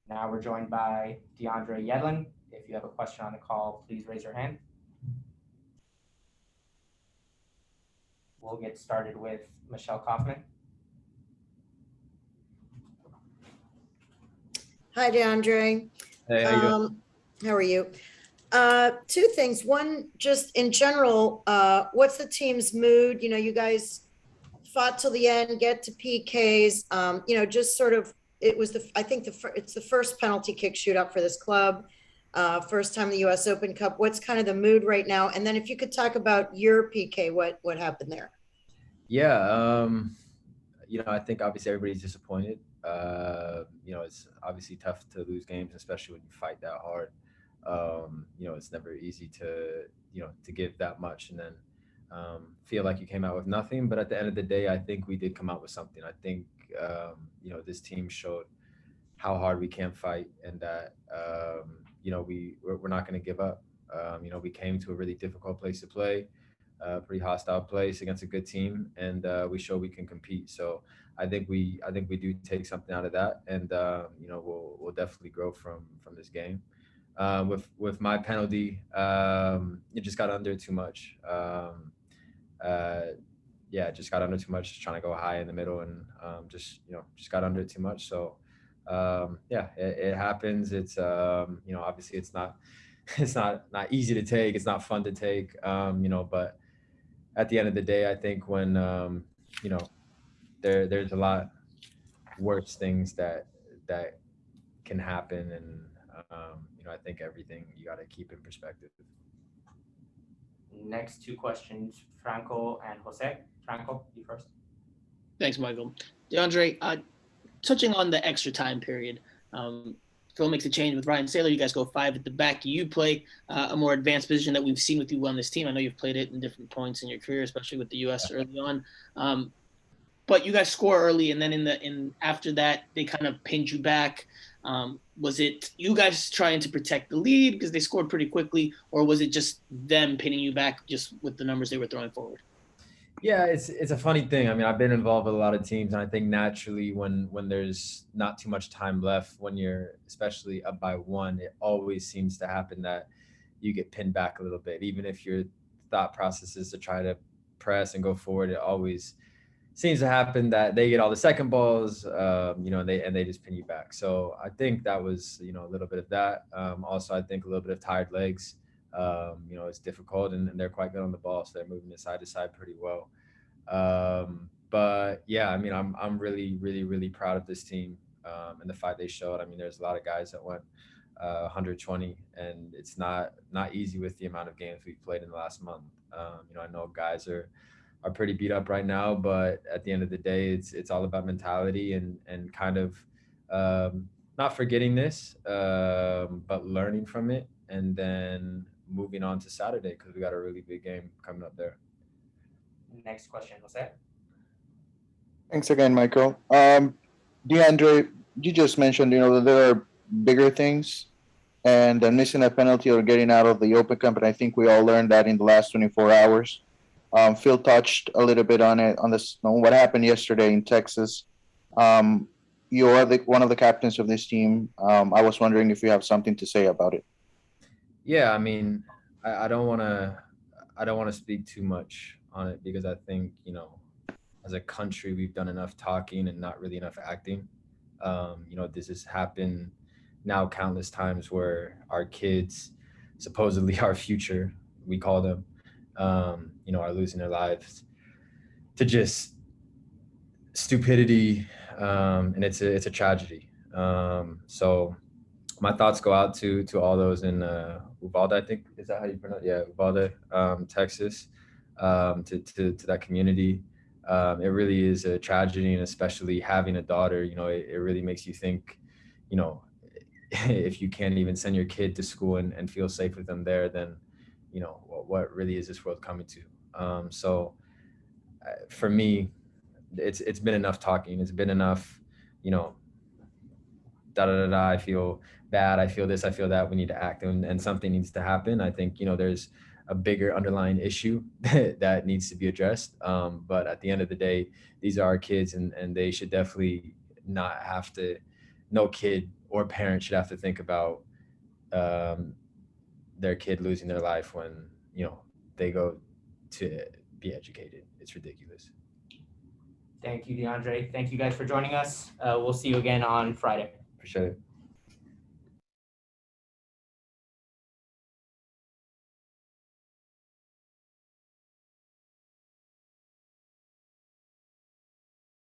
Now we're joined by DeAndre Yedlin. If you have a question on the call, please raise your hand. We'll get started with Michelle Kaufman. Hi, DeAndre. Hey, how you doing? How are you? Two things. One, just in general, what's the team's mood? You guys fought till the end, get to PKs. Just sort of, it's the first penalty kick shootout for this club. First time in the U.S. Open Cup. What's kind of the mood right now? And then if you could talk about your PK, what happened there? Yeah, I think obviously everybody's disappointed. It's obviously tough to lose games, especially when you fight that hard. It's never easy to give that much and then feel like you came out with nothing. But at the end of the day, I think we did come out with something. I think, this team showed how hard we can fight and that, we're not going to give up. We came to a really difficult place to play, a pretty hostile place against a good team, and we show we can compete. So I think we do take something out of that, and we'll definitely grow from this game. With my penalty, it just got under too much. It just got under too much, just trying to go high in the middle, and just got under too much. So it happens. It's obviously it's not easy to take. It's not fun to take. But at the end of the day, I think when there's a lot worse things that can happen, and I think everything you got to keep in perspective. Next two questions, Franco and Jose. Franco, you first. Thanks, Michael. DeAndre, touching on the extra time period, Phil makes a change with Ryan Saylor. You guys go 5 at the back. You play a more advanced position that we've seen with you on this team. I know you've played it in different points in your career, especially with the U.S. early on. But you guys score early, and then after that, they kind of pinned you back. Was it you guys trying to protect the lead because they scored pretty quickly, or was it just them pinning you back just with the numbers they were throwing forward? Yeah, it's a funny thing. I mean, I've been involved with a lot of teams, and I think naturally when there's not too much time left, when you're especially up by one, it always seems to happen that you get pinned back a little bit. Even if your thought process is to try to press and go forward, it always seems to happen that they get all the second balls, and they just pin you back. So I think that was, a little bit of that. Also, I think a little bit of tired legs. It's difficult, and they're quite good on the ball, so they're moving it side to side pretty well. But yeah, I mean, I'm really, really, really proud of this team and the fight they showed. I mean, there's a lot of guys that went 120, and it's not easy with the amount of games we've played in the last month. I know guys are pretty beat up right now, but at the end of the day, it's all about mentality and kind of not forgetting this, but learning from it, and then moving on to Saturday because we got a really big game coming up there. Next question, Jose. Thanks again, Michael. DeAndre, you just mentioned, that there are bigger things, and missing a penalty or getting out of the Open Cup, and I think we all learned that in the last 24 hours. Phil touched a little bit on what happened yesterday in Texas. You are one of the captains of this team. I was wondering if you have something to say about it. Yeah, I mean, I don't want to speak too much on it because I think, as a country, we've done enough talking and not really enough acting. This has happened now countless times where our kids, supposedly our future, we call them, are losing their lives to just stupidity, and it's a tragedy. So my thoughts go out to all those in Uvalde, I think, is that how you pronounce it? Yeah, Uvalde, Texas, to that community. It really is a tragedy, and especially having a daughter, it really makes you think, if you can't even send your kid to school and feel safe with them there, then, what really is this world coming to? So for me, it's been enough talking. It's been enough, I feel bad. I feel this, I feel that. We need to act, and something needs to happen. I think, there's a bigger underlying issue that needs to be addressed. But at the end of the day, these are our kids, and they should definitely not have to, no kid or parent should have to think about their kid losing their life when, you know, they go to be educated. It's ridiculous. Thank you, DeAndre. Thank you guys for joining us. We'll see you again on Friday. Appreciate it.